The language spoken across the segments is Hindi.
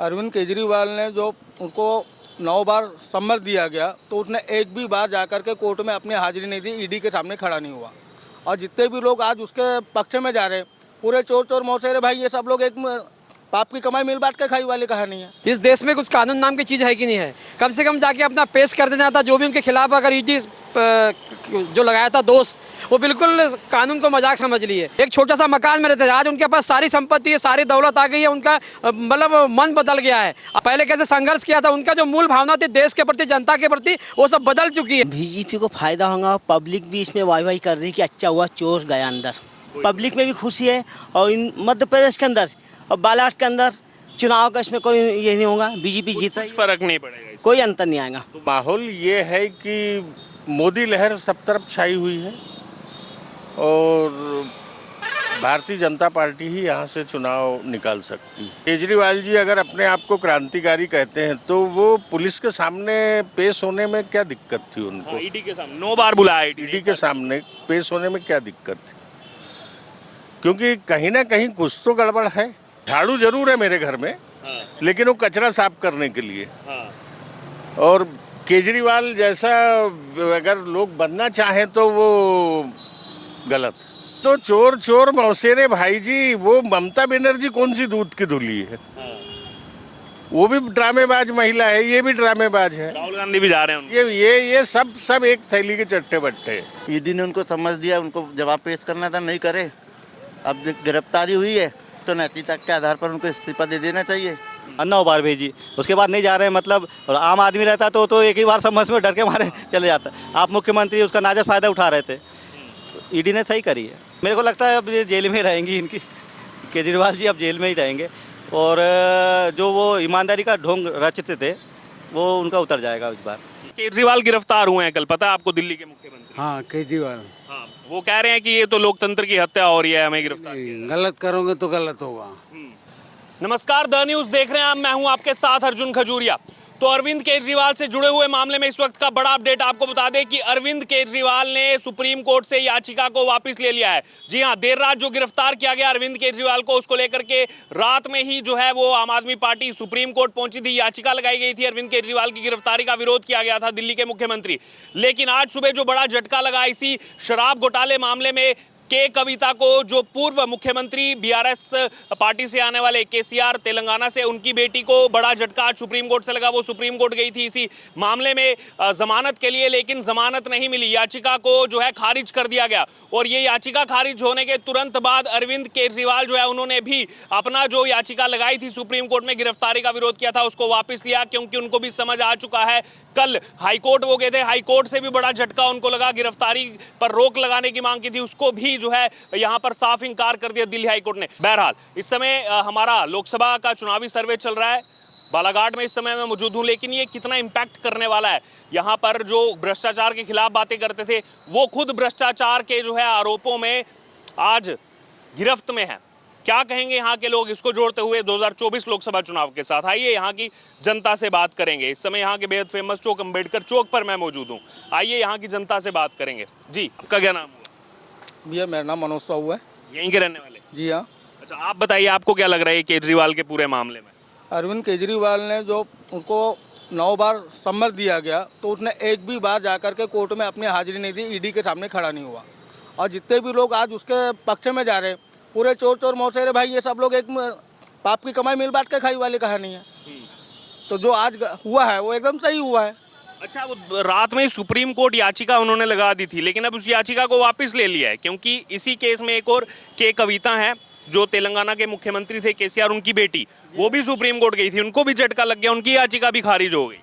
अरविंद केजरीवाल ने जो उनको 9 बार सम्मत दिया गया तो उसने एक भी बार जाकर के कोर्ट में अपनी हाजिरी नहीं दी, ईडी के सामने खड़ा नहीं हुआ। और जितने भी लोग आज उसके पक्ष में जा रहे हैं पूरे चोर चोर मौसेरे भाई, ये सब लोग एक पाप की कमाई मिल बांट के खाई वाली कहानी है। इस देश में कुछ कानून नाम की चीज़ है कि नहीं है? कम से कम जाके अपना पेश कर देना था। जो भी उनके खिलाफ अगर ईडी जो लगाया था दोष, वो बिल्कुल कानून को मजाक समझ लिए। एक छोटा सा मकान में रहते थे, आज उनके पास सारी संपत्ति है, सारी दौलत आ गई है, उनका मतलब मन बदल गया है। पहले कैसे संघर्ष किया था, उनका जो मूल भावना थी देश के प्रति, जनता के प्रति, वो सब बदल चुकी है। बीजेपी को फायदा होगा, पब्लिक भी इसमें वाई वाई कर रही है कि अच्छा हुआ चोर गया अंदर। पब्लिक में भी खुशी है और इन मध्य प्रदेश के अंदर और बालाघाट के अंदर चुनाव का इसमें कोई ये नहीं होगा, बीजेपी जीता, फर्क नहीं पड़ेगा, कोई अंतर नहीं आएगा। तो माहौल ये है कि मोदी लहर सब तरफ छाई हुई है और भारतीय जनता पार्टी ही यहाँ से चुनाव निकाल सकती है। केजरीवाल जी अगर अपने आप को क्रांतिकारी कहते हैं तो वो पुलिस के सामने पेश होने में क्या दिक्कत थी उनको? ईडी के सामने 9 बार बुलाया, ईडी के सामने पेश होने में क्या दिक्कत थी? क्योंकि कहीं ना कहीं कुछ तो गड़बड़ है। झाड़ू जरूर है मेरे घर में, लेकिन वो कचरा साफ करने के लिए। और केजरीवाल जैसा अगर लोग बनना चाहें तो वो गलत। तो चोर चोर मौसेरे भाई जी, वो ममता बनर्जी कौन सी दूध की धुली है? वो भी ड्रामेबाज महिला है, ये भी ड्रामेबाज है। राहुल गांधी भी जा रहे हैं। ये सब एक थैली के चट्टे बट्टे। ईडी ने उनको समझ दिया, उनको जवाब पेश करना था, नहीं करे। अब गिरफ्तारी हुई है तो नैतिकता के आधार पर उनको इस्तीफा दे देना चाहिए। 9 बार भेजी, उसके बाद नहीं जा रहे हैं। मतलब आम आदमी रहता तो एक ही बार समझ में डर के मारे चले जाता। आप मुख्यमंत्री उसका नाजायज फायदा उठा रहे थे, ईडी ने सही करी है। मेरे को लगता है अब ये जेल में रहेंगी इनकी, केजरीवाल जी अब जेल में ही रहेंगे। और जो वो ईमानदारी का ढोंग रचते थे वो उनका उतर जाएगा इस बार। केजरीवाल गिरफ्तार हुए हैं कल, पता है आपको, दिल्ली के मुख्यमंत्री। हाँ, केजरीवाल। हाँ, वो कह रहे हैं कि ये तो लोकतंत्र की हत्या हो रही है, हमें गिरफ्तार किया। गलत करोगे तो गलत होगा। नमस्कार, द न्यूज देख रहे हैं आप, मैं हूं आपके साथ अर्जुन खजूरिया। तो अरविंद केजरीवाल से जुड़े हुए मामले में इस वक्त का बड़ा अपडेट आपको बता दें कि अरविंद केजरीवाल ने सुप्रीम कोर्ट से याचिका को वापस ले लिया है। जी हां, देर रात जो गिरफ्तार किया गया अरविंद केजरीवाल को, उसको लेकर के रात में ही जो है वो आम आदमी पार्टी सुप्रीम कोर्ट पहुंची थी, याचिका लगाई गई थी। अरविंद केजरीवाल की गिरफ्तारी का विरोध किया गया था दिल्ली के मुख्यमंत्री। लेकिन आज सुबह जो बड़ा झटका लगा इसी शराब घोटाले मामले में, के कविता को, जो पूर्व मुख्यमंत्री बीआरएस पार्टी से आने वाले केसीआर तेलंगाना से, उनकी बेटी को बड़ा झटका आज सुप्रीम कोर्ट से लगा। वो सुप्रीम कोर्ट गई थी इसी मामले में जमानत के लिए, लेकिन जमानत नहीं मिली, याचिका को जो है खारिज कर दिया गया। और ये याचिका खारिज होने के तुरंत बाद अरविंद केजरीवाल जो है उन्होंने भी अपना जो याचिका लगाई थी सुप्रीम कोर्ट में, गिरफ्तारी का विरोध किया था, उसको वापस लिया, क्योंकि उनको भी समझ आ चुका है। कल हाईकोर्ट वो गए थे, हाईकोर्ट से भी बड़ा झटका उनको लगा, गिरफ्तारी पर रोक लगाने की मांग की थी, उसको भी जो है यहां पर साफ इंकार कर दिया दिल्ली हाईकोर्ट ने। बहरहाल इस समय हमारा लोकसभा का चुनावी सर्वे चल रहा है, बालाघाट में इस समय मैं मौजूद हूं, लेकिन ये कितना इंपैक्ट करने वाला है? यहां पर जो भ्रष्टाचार के खिलाफ बातें करते थे वो खुद भ्रष्टाचार के जो है आरोपों में आज गिरफ्त में है। क्या कहेंगे यहाँ के लोग, इसको जोड़ते हुए 2024 लोकसभा चुनाव के साथ? आइए यहाँ की जनता से बात करेंगे। इस समय यहाँ के बेहद फेमस चौक अम्बेडकर चौक पर मैं मौजूद हूँ। आइए यहाँ की जनता से बात करेंगे। जी, आपका क्या नाम हुआ? भैया मेरा नाम मनोज साहू है। यहीं के रहने वाले? जी हाँ। अच्छा, आप बताइए, आपको क्या लग रहा है केजरीवाल के पूरे मामले में? अरविंद केजरीवाल ने जो उनको 9 बार सम्मत दिया गया तो उसने एक भी बार जाकर के कोर्ट में अपनी हाजिरी नहीं दी, ईडी के सामने खड़ा नहीं हुआ। और जितने भी लोग आज उसके पक्ष में जा रहे हैं पूरे चोर चोर मौसेरे भाई, ये सब लोग एक पाप की कमाई मिल बांट के खाई वाली कहानी है। तो जो आज हुआ है वो एकदम सही हुआ है। अच्छा, वो रात में सुप्रीम कोर्ट याचिका उन्होंने लगा दी थी, लेकिन अब उस याचिका को वापस ले लिया है, क्योंकि इसी केस में एक और के कविता है जो तेलंगाना के मुख्यमंत्री थे केसीआर, उनकी बेटी, वो भी सुप्रीम कोर्ट गई थी, उनको भी झटका लग गया, उनकी याचिका भी खारिज हो गई।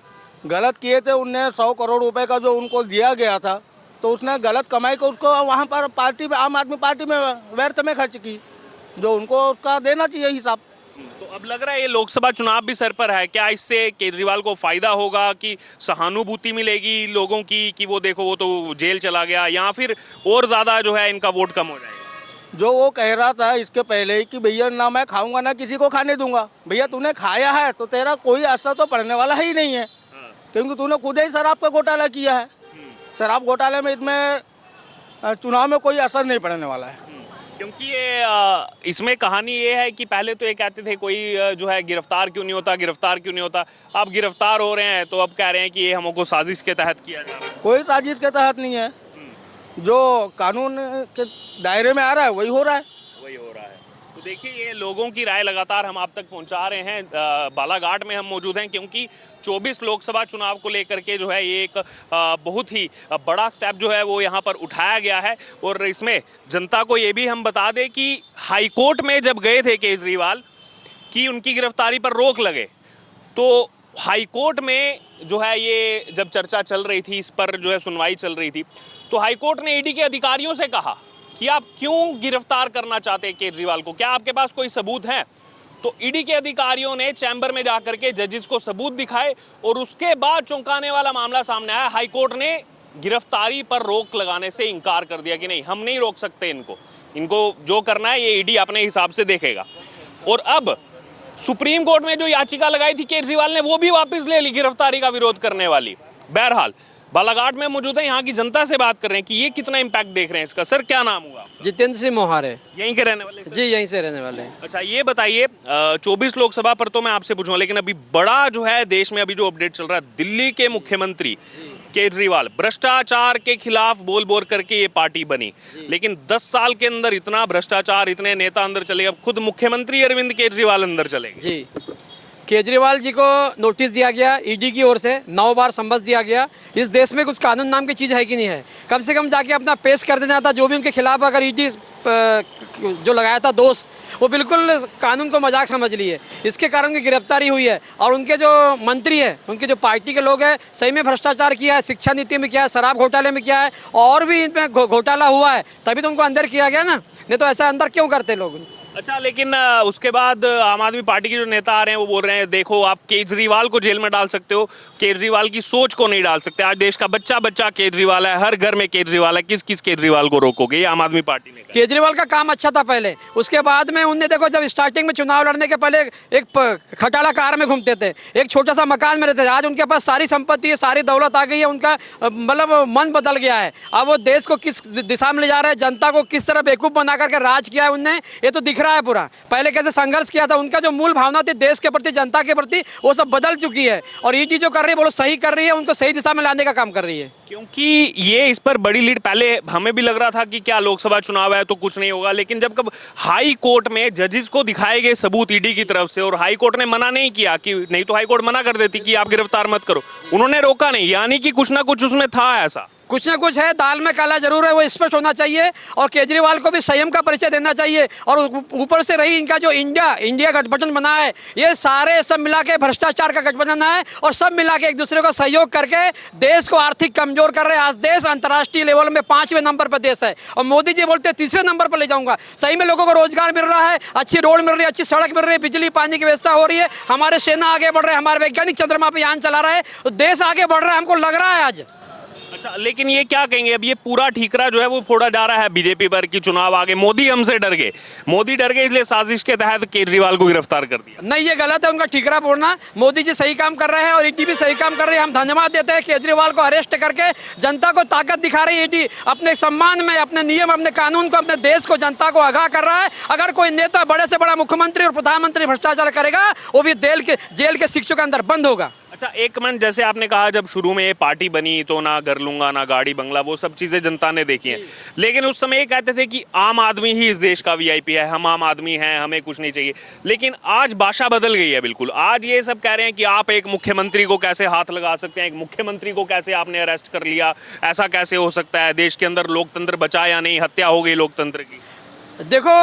गलत किए थे उनने, 100 करोड़ रुपए का जो उनको दिया गया था तो उसने गलत कमाई को उसको वहाँ पर पार्टी में, आम आदमी पार्टी में व्यर्थ में खर्च की, जो उनको उसका देना चाहिए हिसाब। तो अब लग रहा है ये लोकसभा चुनाव भी सर पर है, क्या इससे केजरीवाल को फायदा होगा, कि सहानुभूति मिलेगी लोगों की कि वो देखो वो तो जेल चला गया, या फिर और ज्यादा जो है इनका वोट कम हो जाएगा? जो वो कह रहा था इसके पहले ही कि भैया ना मैं खाऊंगा ना किसी को खाने दूंगा, भैया तूने खाया है तो तेरा कोई असर तो पड़ने वाला ही नहीं है, क्योंकि तूने खुद ही शराब का घोटाला किया है। शराब घोटाले में इसमें चुनाव में कोई असर नहीं पड़ने वाला है। क्योंकि ये इसमें कहानी ये है कि पहले तो ये कहते थे कोई जो है गिरफ्तार क्यों नहीं होता, गिरफ्तार क्यों नहीं होता। अब गिरफ्तार हो रहे हैं तो अब कह रहे हैं कि ये हमको साजिश के तहत किया जा रहा है। कोई साजिश के तहत नहीं है, जो कानून के दायरे में आ रहा है वही हो रहा है। वही हो रहा है। तो देखिए ये लोगों की राय लगातार हम आप तक पहुंचा रहे हैं। बालाघाट में हम मौजूद हैं क्योंकि 24 लोकसभा चुनाव को लेकर के जो है ये एक बहुत ही बड़ा स्टेप जो है वो यहाँ पर उठाया गया है। और इसमें जनता को ये भी हम बता दें कि हाई कोर्ट में जब गए थे केजरीवाल कि उनकी गिरफ्तारी पर रोक लगे, तो हाई कोर्ट में जो है ये जब चर्चा चल रही थी, इस पर जो है सुनवाई चल रही थी, तो हाई कोर्ट ने ईडी के अधिकारियों से कहा कि आप क्यों गिरफ्तार करना चाहते हैं केजरीवाल को, क्या आपके पास कोई सबूत है। तो ईडी के अधिकारियों ने चैम्बर में जाकर के जजेस को सबूत दिखाए और उसके बाद चौंकाने वाला मामला सामने आया। हाई कोर्ट ने गिरफ्तारी पर रोक लगाने से इनकार कर दिया कि नहीं, हम नहीं रोक सकते इनको जो करना है ये ईडी अपने हिसाब से देखेगा। और अब सुप्रीम कोर्ट में जो याचिका लगाई थी केजरीवाल ने, वो भी वापस ले ली, गिरफ्तारी का विरोध करने वाली। बहरहाल बालाघाट में मौजूद है, यहाँ की जनता से बात कर रहे हैं कि ये कितना इम्पैक्ट देख रहे हैं इसका। सर क्या नाम हुआ? जितेंद्र सिंह मोहारे। यहीं के रहने वाले? जी यहीं से रहने वाले हैं। अच्छा ये बताइए, 24 लोकसभा पर तो मैं आपसे पूछूंगा, लेकिन अभी बड़ा जो है देश में अभी जो अपडेट चल रहा है, दिल्ली के मुख्यमंत्री केजरीवाल भ्रष्टाचार के खिलाफ बोल बोल करके ये पार्टी बनी, लेकिन 10 साल के अंदर इतना भ्रष्टाचार, इतने नेता अंदर चले गए, अब खुद मुख्यमंत्री अरविंद केजरीवाल अंदर चले गए। जी, केजरीवाल जी को नोटिस दिया गया ईडी की ओर से, 9 बार समझ दिया गया। इस देश में कुछ कानून नाम की चीज़ है कि नहीं है? कम से कम जाके अपना पेश कर देना था। जो भी उनके खिलाफ अगर ईडी जो लगाया था दोष, वो बिल्कुल कानून को मजाक समझ लिए। इसके कारण उनकी गिरफ्तारी हुई है। और उनके जो मंत्री हैं, उनके जो पार्टी के लोग हैं, सही में भ्रष्टाचार किया है, शिक्षा नीति में किया है, शराब घोटाले में किया है, और भी इनमें घोटाला हुआ है, तभी तो उनको अंदर किया गया ना, नहीं तो ऐसा अंदर क्यों करते लोग। अच्छा, लेकिन उसके बाद आम आदमी पार्टी के जो नेता आ रहे हैं वो बोल रहे हैं देखो आप केजरीवाल को जेल में डाल सकते हो, केजरीवाल की सोच को नहीं डाल सकते। आज देश का बच्चा बच्चा केजरीवाल है, हर घर में केजरीवाल है, किस किस केजरीवाल को रोकोगे? ये आम आदमी पार्टी ने कहा। केजरीवाल का काम अच्छा था पहले, उसके बाद में उनने देखो जब स्टार्टिंग में चुनाव लड़ने के पहले एक खटाला कार में घूमते थे, एक छोटा सा मकान में रहते थे। आज उनके पास सारी संपत्ति है, सारी दौलत आ गई है, उनका मतलब मन बदल गया है। अब वो देश को किस दिशा में ले जा रहे हैं, जनता को किस तरह बेवकूफ़ बना करके राज किया है उनने, ये तो दिख रहा है पूरा। पहले कैसे संघर्ष किया था, उनका जो मूल भावना थी देश के प्रति, जनता के प्रति, वो सब बदल चुकी है। और ईडी जो कर रही है वो सही कर रही है, उनको सही दिशा में लाने का काम कर रही है। क्योंकि ये इस पर बड़ी लीड, पहले हमें भी लग रहा था कि क्या लोकसभा चुनाव है तो कुछ नहीं होगा, लेकिन जब कब हाई कोर्ट में जजेस को दिखाए गए सबूत ईडी की तरफ से और हाई कोर्ट ने मना नहीं किया, कि नहीं तो हाई कोर्ट मना कर देती कि आप गिरफ्तार मत करो, उन्होंने रोका नहीं, यानी कि कुछ ना कुछ उसमें था ऐसा। कुछ ना कुछ है, दाल में काला जरूर है, वो स्पष्ट होना चाहिए। और केजरीवाल को भी संयम का परिचय देना चाहिए। और ऊपर से रही इनका जो इंडिया गठबंधन बना है, ये सारे सब मिला के भ्रष्टाचार का गठबंधन है, और सब मिला के एक दूसरे को सहयोग करके देश को आर्थिक कमजोर कर रहे हैं। आज देश अंतर्राष्ट्रीय लेवल में 5वें नंबर पर देश है, और मोदी जी बोलते हैं 3रे नंबर पर ले जाऊंगा। सही में लोगों को रोजगार मिल रहा है, अच्छी रोड मिल रही है, अच्छी सड़क मिल रही है, बिजली पानी की व्यवस्था हो रही है, हमारे सेना आगे बढ़ रहे हैं, हमारे वैज्ञानिक चंद्रमा पर यान चला रहा है, तो देश आगे बढ़ रहा है, हमको लग रहा है आज। अच्छा, लेकिन ये क्या कहेंगे, अब ये पूरा ठीकरा जो है वो फोड़ा जा रहा है बीजेपी पर कि चुनाव आगे मोदी हमसे डर गए, मोदी डर गए इसलिए साजिश के तहत केजरीवाल को गिरफ्तार कर दिया। नहीं, ये गलत है उनका ठीकरा फोड़ना। मोदी जी सही काम कर रहे हैं और ईडी भी सही काम कर रही है। हम धन्यवाद देते हैं केजरीवाल को अरेस्ट करके, जनता को ताकत दिखा रही है ईडी, अपने सम्मान में, अपने नियम, अपने कानून को, अपने देश को, जनता को आगाह कर रहा है। अगर कोई नेता बड़े से बड़ा मुख्यमंत्री और प्रधानमंत्री भ्रष्टाचार करेगा, वो भी जेल के शिक्षों के अंदर बंद होगा। अच्छा, एक मिनट, जैसे आपने कहा जब शुरू में ये पार्टी बनी तो ना घर लूंगा ना गाड़ी बंगला, वो सब चीजें जनता ने देखी हैं, लेकिन उस समय ये कहते थे कि आम आदमी ही इस देश का वीआईपी है, हम आम आदमी हैं, हमें कुछ नहीं चाहिए। लेकिन आज भाषा बदल गई है बिल्कुल। आज ये सब कह रहे हैं कि आप एक मुख्यमंत्री को कैसे हाथ लगा सकते हैं, एक मुख्यमंत्री को कैसे आपने अरेस्ट कर लिया, ऐसा कैसे हो सकता है, देश के अंदर लोकतंत्र बचा या नहीं, हत्या हो गई लोकतंत्र की। देखो,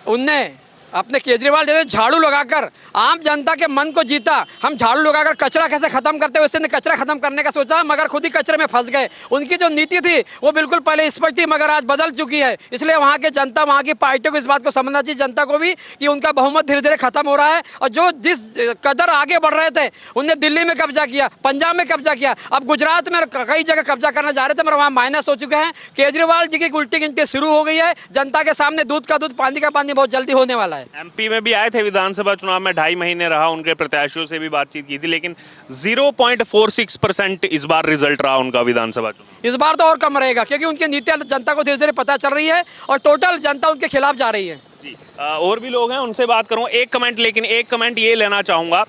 उनने अपने केजरीवाल जैसे झाड़ू लगाकर आम जनता के मन को जीता। हम झाड़ू लगाकर कचरा कैसे खत्म करते हैं, वैसे ने कचरा खत्म करने का सोचा, मगर खुद ही कचरे में फंस गए। उनकी जो नीति थी वो बिल्कुल पहले स्पष्ट थी, मगर आज बदल चुकी है। इसलिए वहाँ की जनता, वहाँ की पार्टियों को इस बात को समझना चाहिए, जनता को भी, कि उनका बहुमत धीरे धीरे खत्म हो रहा है। और जो जिस कदर आगे बढ़ रहे थे, उनने दिल्ली में कब्जा किया, पंजाब में कब्जा किया, अब गुजरात में कई जगह कब्जा करना चाह रहे थे, मगर वहाँ माइनस हो चुके हैं। केजरीवाल जी की उल्टी गिनती शुरू हो गई है। जनता के सामने दूध का दूध, पानी का पानी बहुत जल्दी होने वाला है। एमपी में भी आए थे विधानसभा चुनाव में, 2.5 महीने रहा, उनके प्रत्याशियों से भी बातचीत की थी, लेकिन 0.46% इस बार रिजल्ट रहा उनका विधानसभा चुनाव। इस बार तो और कम रहेगा क्योंकि उनकी नीतियां जनता को धीरे धीरे पता चल रही है और टोटल जनता उनके खिलाफ जा रही है। जी और भी लोग हैं, उनसे बात करूँ। एक कमेंट ये लेना चाहूँगा।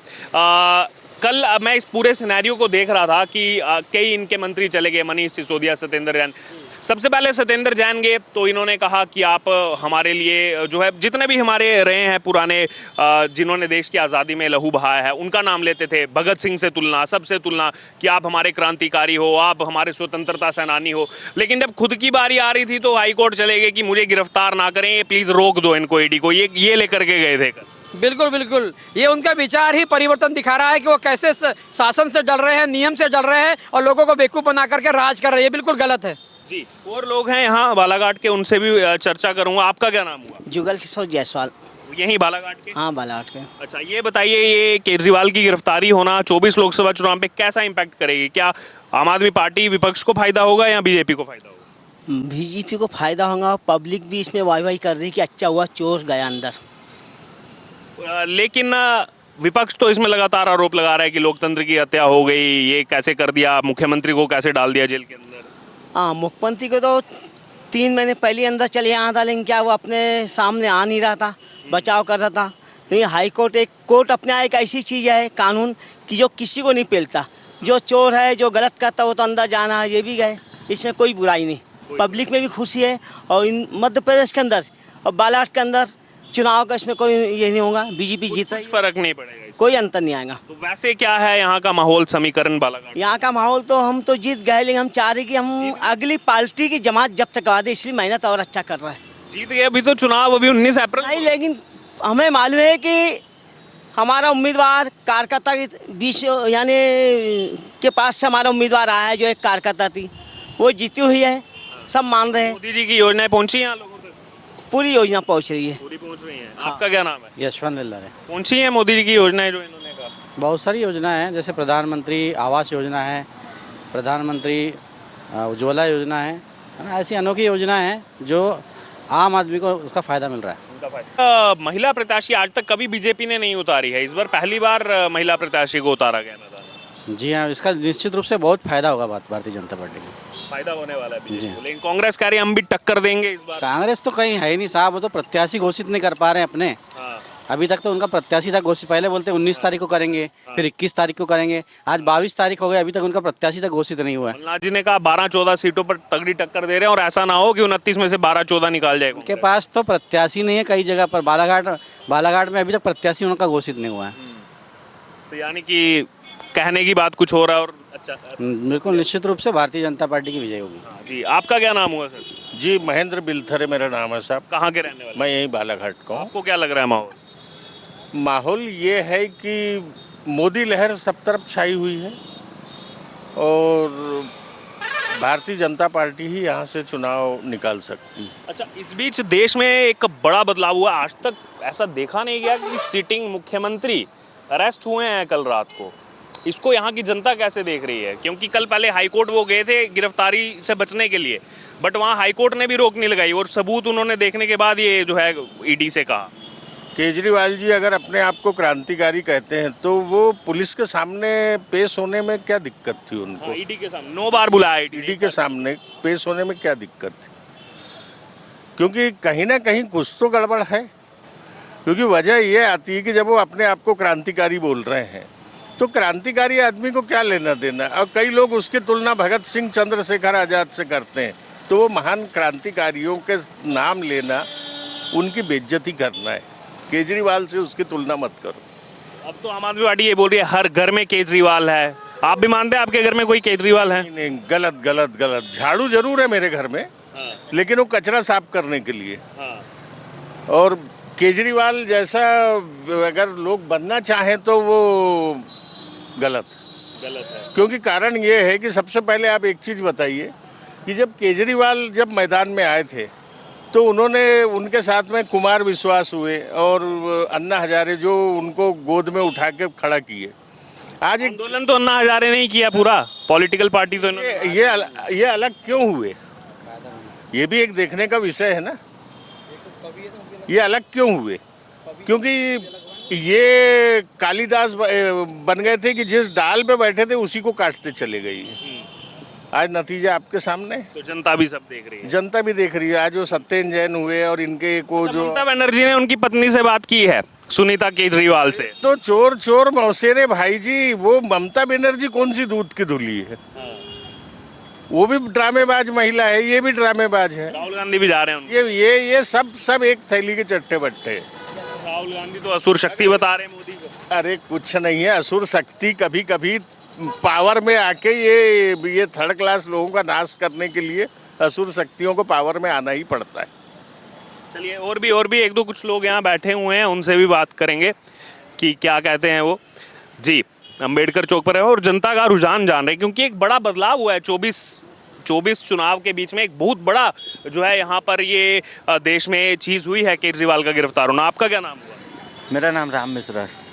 कल मैं इस पूरे सिनेरियो को देख रहा था कि कई इनके मंत्री चले गए, मनीष सिसोदिया, सत्येंद्र जैन। सबसे पहले सत्येंद्र जैन गए तो इन्होंने कहा कि आप हमारे लिए जो है, जितने भी हमारे रहे हैं पुराने, जिन्होंने देश की आज़ादी में लहू बहाया है, उनका नाम लेते थे। भगत सिंह से तुलना, सबसे तुलना कि आप हमारे क्रांतिकारी हो, आप हमारे स्वतंत्रता सेनानी हो। लेकिन जब खुद की बारी आ रही थी तो हाईकोर्ट चले गए कि मुझे गिरफ्तार ना करें, ये प्लीज़ रोक दो इनको, ईडी को। ये लेकर के गए थे। बिल्कुल बिल्कुल, ये उनका विचार ही परिवर्तन दिखा रहा है कि वो कैसे शासन से डर रहे हैं, नियम से डर रहे हैं और लोगों को बेवकूफ़ बना करके राज कर रहे हैं। ये बिल्कुल गलत है। जी और लोग हैं यहाँ बालाघाट के, उनसे भी चर्चा करूंगा। आपका क्या नाम हुआ? जुगल किशोर जायसवाल। यहीं बालाघाट के? हाँ, बालाघाट के। अच्छा, ये बताइए, ये केजरीवाल की गिरफ्तारी होना 24 लोकसभा चुनाव पे कैसा इम्पैक्ट करेगी? क्या आम आदमी पार्टी, विपक्ष को फायदा होगा या बीजेपी को फायदा होगा? बीजेपी को फायदा होगा, पब्लिक भी इसमें वाई कर रही कि अच्छा हुआ चोर गया अंदर। लेकिन विपक्ष तो इसमें लगातार आरोप लगा रहा है कि लोकतंत्र की हत्या हो गई, ये कैसे कर दिया, मुख्यमंत्री को कैसे डाल दिया जेल के अंदर। हाँ, मुख्यमंत्री को तो 3 महीने पहले अंदर चले आया था, लेकिन क्या वो अपने सामने आ नहीं रहा था, बचाव कर रहा था। नहीं, हाई कोर्ट, एक कोर्ट अपने एक ऐसी चीज़ है, कानून की, जो किसी को नहीं पेलता। जो चोर है, जो गलत करता है, वो तो अंदर जाना है। ये भी गए, इसमें कोई बुराई नहीं। पब्लिक में भी खुशी है और इन मध्य प्रदेश के अंदर और बालाघाट के अंदर चुनाव का इसमें कोई ये नहीं होगा, बीजेपी जीता, फर्क नहीं पड़ेगा, कोई अंतर नहीं आएगा। तो वैसे क्या है यहाँ का माहौल, समीकरण बालाघाट? यहाँ का माहौल तो हम तो जीत गए, लेकिन हम चाह रहे कि हम अगली पार्टी की जमात जब तक करवा दे, इसलिए मेहनत और अच्छा कर रहा है। जीत गए, अभी तो चुनाव अभी 19 अप्रैल नहीं, लेकिन हमें मालूम है कि हमारा उम्मीदवार कार्यकर्ता के बीच, यानी के पास से हमारा उम्मीदवार आया है, जो एक कार्यकर्ता थी, वो जीती हुई है, सब मान रहे हैं। मोदी जी की योजनाएं पहुंची यहाँ लोगों तक? पूरी योजना पहुंच रही है। पूरी पहुंच रही है। आपका क्या नाम है? यशवंत लिल्ला है। पहुंची है मोदी जी की योजनाएं जो इन्होंने कहा? बहुत सारी योजनाएं हैं, जैसे प्रधानमंत्री आवास योजना है, प्रधानमंत्री उज्ज्वला योजना है ना, ऐसी अनोखी योजनाएं हैं जो आम आदमी को उसका फ़ायदा मिल रहा है। महिला प्रत्याशी आज तक कभी बीजेपी ने नहीं उतारी है, इस बार पहली बार महिला प्रत्याशी को उतारा गया मैदान। जी हाँ, इसका निश्चित रूप से बहुत फायदा होगा भारतीय जनता पार्टी को। फायदा होने वाला है बीजेपी को, लेकिन कांग्रेस कह रही है हम भी टक्कर देंगे इस बार। कांग्रेस तो कहीं है ही नहीं साहब, वो तो प्रत्याशी घोषित नहीं कर पा रहे हैं अपने। अभी तक तो उनका प्रत्याशी था घोषित, पहले बोलते 19 तारीख को करेंगे, फिर 21 तारीख को करेंगे, आज 22 तारीख हो गई, अभी तक उनका प्रत्याशी तक घोषित नहीं हुआ है। कमलनाथ जी ने कहा 12-14 सीटों पर तगड़ी टक्कर दे रहे हैं और ऐसा ना हो कि 29 में से 12-14 निकाल जाएगा। उनके पास तो प्रत्याशी नहीं है कई जगह पर, बालाघाट में अभी तक प्रत्याशी उनका घोषित नहीं हुआ है। तो यानी कि कहने की बात कुछ हो रहा है और अच्छा। बिल्कुल निश्चित रूप से भारतीय जनता पार्टी की विजय होगी। जी, आपका क्या नाम हुआ सर? जी, महेंद्र बिलथरे मेरा नाम है साहब। कहाँ के रहने वाले? मैं यहीं बालाघाट का हूँ। आपको क्या लग रहा है माहौल? माहौल ये है कि मोदी लहर सब तरफ छाई हुई है और भारतीय जनता पार्टी ही यहाँ से चुनाव निकाल सकती है। अच्छा, इस बीच देश में एक बड़ा बदलाव हुआ। आज तक ऐसा देखा नहीं गया कि सिटिंग मुख्यमंत्री अरेस्ट हुए हैं कल रात को। इसको यहाँ की जनता कैसे देख रही है? क्योंकि कल पहले हाईकोर्ट वो गए थे गिरफ्तारी से बचने के लिए, बट वहाँ हाईकोर्ट ने भी रोक नहीं लगाई और सबूत उन्होंने देखने के बाद ये जो है ईडी से कहा। केजरीवाल जी अगर अपने आप को क्रांतिकारी कहते हैं तो वो पुलिस के सामने पेश होने में क्या दिक्कत थी उनको? ईडी के सामने 9 बार बुलाया, ईडी के सामने पेश होने में क्या दिक्कत थी? क्योंकि कहीं ना कहीं कुछ तो गड़बड़ है। क्योंकि वजह ये आती है कि जब वो अपने आप को क्रांतिकारी बोल रहे हैं तो क्रांतिकारी आदमी को क्या लेना देना। और कई लोग उसकी तुलना भगत सिंह, चंद्रशेखर आज़ाद से करते हैं, तो वो महान क्रांतिकारियों के नाम लेना उनकी बेइज्जती करना है। केजरीवाल से उसकी तुलना मत करो। अब तो आम आदमी पार्टी ये बोल रही है हर घर में केजरीवाल है। आप भी मानते हैं आपके घर में कोई केजरीवाल है? नहीं, गलत गलत गलत। झाड़ू जरूर है मेरे घर में, लेकिन वो कचरा साफ करने के लिए। और केजरीवाल जैसा अगर लोग बनना चाहें तो वो गलत है। क्योंकि कारण ये है कि सबसे पहले आप एक चीज़ बताइए कि जब केजरीवाल जब मैदान में आए थे तो उन्होंने, उनके साथ में कुमार विश्वास हुए और अन्ना हजारे जो उनको गोद में उठा के खड़ा किए। आज एक आंदोलन तो अन्ना हजारे नहीं किया पूरा, पॉलिटिकल पार्टी तो ये अलग क्यों हुए, ये भी एक देखने का विषय है ना। ये अलग क्यों हुए? क्योंकि ये कालिदास बन गए थे कि जिस डाल पे बैठे थे उसी को काटते चले गए। आज नतीजा आपके सामने, तो जनता भी सब देख रही है। जनता भी देख रही है। आज जो सत्येंद्र जैन हुए और इनके को जो ममता बनर्जी ने उनकी पत्नी से बात की है, सुनीता केजरीवाल से। तो चोर चोर मौसेरे भाई जी, वो ममता बनर्जी कौन सी दूध की धुली है? वो भी ड्रामेबाज महिला है, ये भी ड्रामेबाज है। राहुल गांधी भी जा रहे हैं उनके। ये सब एक थैली के चट्टे बट्टे। राहुल गांधी तो असुर शक्ति बता रहे हैं मोदी को। अरे कुछ नहीं है असुर शक्ति, कभी कभी पावर में आके ये थर्ड क्लास लोगों का नाश करने के लिए असुर शक्तियों को पावर में आना ही पड़ता है। चलिए और भी एक दो कुछ लोग यहाँ बैठे हुए हैं, उनसे भी बात करेंगे कि क्या कहते हैं वो। जी, अंबेडकर चौक पर है और जनता का रुझान जान रहे हैं, क्योंकि एक बड़ा बदलाव हुआ है 24 चुनाव के बीच में। एक बहुत बड़ा जो है यहाँ पर ये देश में चीज़ हुई है, केजरीवाल का गिरफ्तार होना। आपका क्या नाम हुआ? मेरा नाम राम मिश्रा है।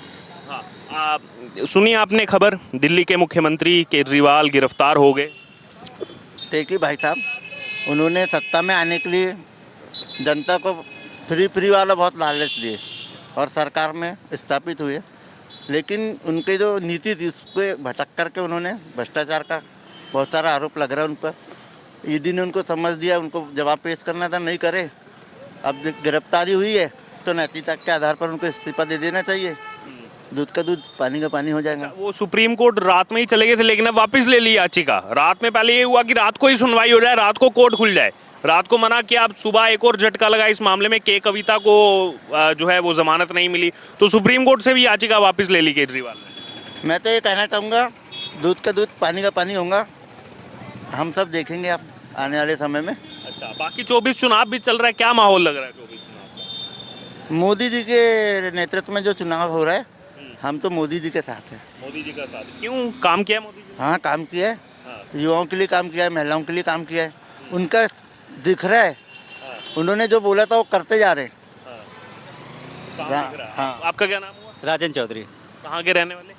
हाँ, सुनिए आपने खबर, दिल्ली के मुख्यमंत्री केजरीवाल गिरफ्तार हो गए। देखिए भाई साहब, उन्होंने सत्ता में आने के लिए जनता को फ्री वाला बहुत लालच दिए और सरकार में स्थापित हुए, लेकिन उनके जो नीति थी उसको भटक करके उन्होंने भ्रष्टाचार का बहुत सारा आरोप लग रहा है उन पर। ईडी ने उनको समझ दिया, उनको जवाब पेश करना था, नहीं करे। अब गिरफ्तारी हुई है तो नैतिकता के आधार पर उनको इस्तीफा दे देना चाहिए। दूध का दूध पानी का पानी हो जाएगा। वो सुप्रीम कोर्ट रात में ही चले गए थे, लेकिन अब वापस ले ली याचिका। रात में पहले ये हुआ कि रात को ही सुनवाई हो जाए, रात को कोर्ट खुल जाए। रात को मना किया, अब सुबह एक और झटका लगा इस मामले में, के कविता को जो है वो जमानत नहीं मिली, तो सुप्रीम कोर्ट से भी याचिका वापस ले ली केजरीवाल ने। मैं तो ये कहना चाहूँगा, दूध का दूध पानी का पानी होगा। हम सब देखेंगे आप आने वाले समय में। अच्छा, बाकी 24 चुनाव भी चल रहा है, क्या माहौल लग रहा है 24 चुनाव का? मोदी जी के नेतृत्व में जो चुनाव हो रहा है, हम तो मोदी जी के साथ हैं। मोदी जी का साथ क्यों? काम किया मोदी जी? हाँ, काम किया है। युवाओं के लिए काम किया है, महिलाओं के लिए काम किया है। उनका दिख रहा है, उन्होंने जो बोला था वो करते जा रहे हैं। हाँ। आपका क्या नाम हुआ? राजेंद्र चौधरी। कहाँ के रहने वाले?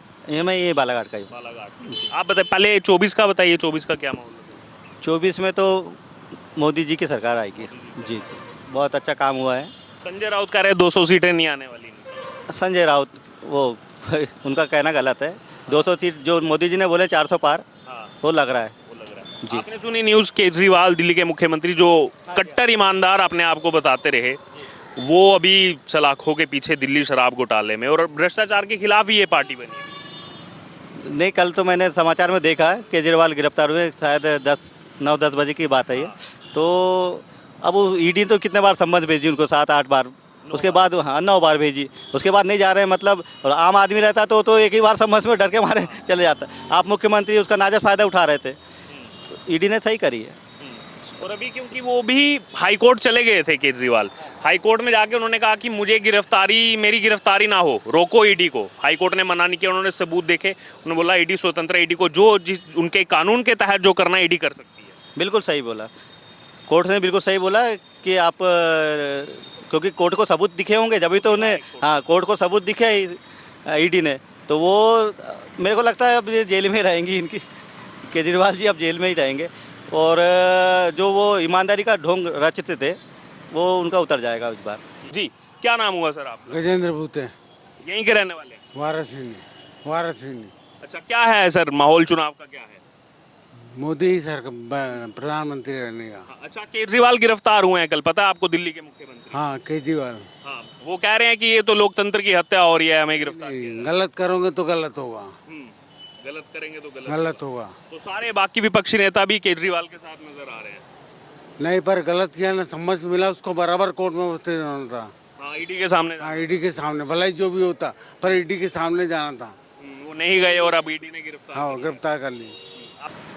ये बालाघाट का ही। बालाघाट। आप बताइए, पहले 24 का बताइए, 24 का क्या माहौल है? 24 में तो मोदी जी की सरकार आएगी। जी, बहुत अच्छा काम हुआ है। संजय राउत कह रहे 200 सीटें नहीं आने वाली। संजय राउत वो उनका कहना गलत है। 200 सीट जो मोदी जी ने बोले 400 पार, वो लग रहा है। जी। आपने सुनी न्यूज़, केजरीवाल दिल्ली के मुख्यमंत्री जो कट्टर ईमानदार अपने आप को बताते रहे, वो अभी सलाखों के पीछे दिल्ली शराब घोटाले में और भ्रष्टाचार के खिलाफ ही ये पार्टी बनी है। नहीं, कल तो मैंने समाचार में देखा है केजरीवाल गिरफ्तार हुए, शायद 9-10 बजे की बात है ये। तो अब वो ईडी तो कितने बार समझ भेजी उनको, 7-8 बार, उसके बाद 9 बार भेजी, उसके बाद नहीं जा रहे हैं। मतलब और आम आदमी रहता तो एक ही बार समझ में डर के मारे चले जाता। आप मुख्यमंत्री उसका नाजायज़ फ़ायदा उठा रहे थे, ईडी ने सही करी है। और अभी क्योंकि वो भी हाई कोर्ट चले गए थे केजरीवाल, हाई कोर्ट में जाके उन्होंने कहा कि मेरी गिरफ्तारी ना हो, रोको ईडी को। हाई कोर्ट ने मना नहीं किया, उन्होंने सबूत देखे, उन्होंने बोला ईडी स्वतंत्र, ईडी को जिस उनके कानून के तहत जो करना ईडी कर सकती है। बिल्कुल सही बोला, कोर्ट ने बिल्कुल सही बोला कि आप, क्योंकि कोर्ट को सबूत दिखे होंगे जब भी तो उन्हें, हाँ, कोर्ट को सबूत दिखे ईडी ने, तो वो मेरे को लगता है अब ये जेल में रहेंगी इनकी, केजरीवाल जी अब जेल में ही रहेंगे। और जो वो ईमानदारी का ढोंग रचते थे वो उनका उतर जाएगा इस बार। जी, क्या नाम हुआ सर आपका? गजेंद्र भूते, यहीं के रहने वाले? वाराणसी। अच्छा, क्या है सर माहौल चुनाव का, क्या है? मोदी ही सर प्रधानमंत्री रहने का। अच्छा, केजरीवाल गिरफ्तार हुए हैं कल, पता है आपको, दिल्ली के मुख्यमंत्री? हाँ, केजरीवाल। हाँ, वो कह रहे हैं कि ये तो लोकतंत्र की हत्या हो रही है, हमें गिरफ्तार किया। गलत करोगे तो गलत होगा, गलत करेंगे तो गलत होगा। तो सारे बाकी विपक्षी नेता भी केजरीवाल के साथ नजर आ रहे हैं। नहीं, पर गलत किया ना, समझ मिला उसको, बराबर कोर्ट में उससे जाना था। हाँ, ईडी के सामने। हाँ, ईडी के सामने, भला ही जो भी होता, पर ईडी के सामने जाना था। वो नहीं गए और अब ईडी ने गिरफ्तार। हाँ, गिरफ्तार कर ली।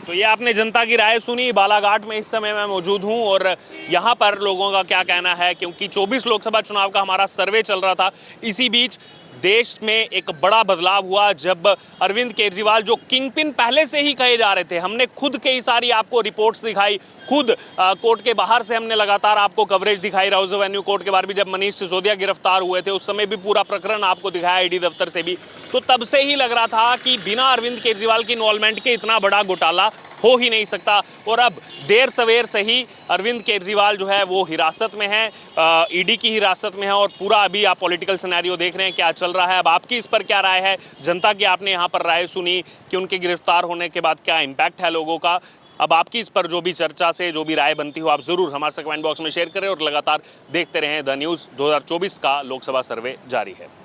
तो ये आपने जनता की राय सुनी। बालाघाट में इस समय मैं मौजूद हूं और यहाँ पर लोगों का क्या कहना है, क्योंकि 24 लोकसभा चुनाव का हमारा सर्वे चल रहा था। इसी बीच देश में एक बड़ा बदलाव हुआ जब अरविंद केजरीवाल, जो किंगपिन पहले से ही कहे जा रहे थे, हमने खुद कई सारी आपको रिपोर्ट्स दिखाई, खुद कोर्ट के बाहर से हमने लगातार आपको कवरेज दिखाई, राउज एवेन्यू कोर्ट के बाहर भी जब मनीष सिसोदिया गिरफ्तार हुए थे उस समय भी पूरा प्रकरण आपको दिखाया ईडी दफ्तर से भी। तो तब से ही लग रहा था कि बिना अरविंद केजरीवाल की इन्वॉल्वमेंट के इतना बड़ा घोटाला हो ही नहीं सकता। और अब देर सवेर से ही अरविंद केजरीवाल जो है वो हिरासत में है, ईडी की हिरासत में है, और पूरा अभी आप पॉलिटिकल सिनेरियो देख रहे हैं क्या चल रहा है। अब आपकी इस पर क्या राय है? जनता की आपने यहाँ पर राय सुनी कि उनके गिरफ्तार होने के बाद क्या इम्पैक्ट है लोगों का। अब आपकी इस पर जो भी चर्चा से जो भी राय बनती हो आप ज़रूर हमारे साथ कमेंट बॉक्स में शेयर करें और लगातार देखते रहें द न्यूज़। 2024 का लोकसभा सर्वे जारी है।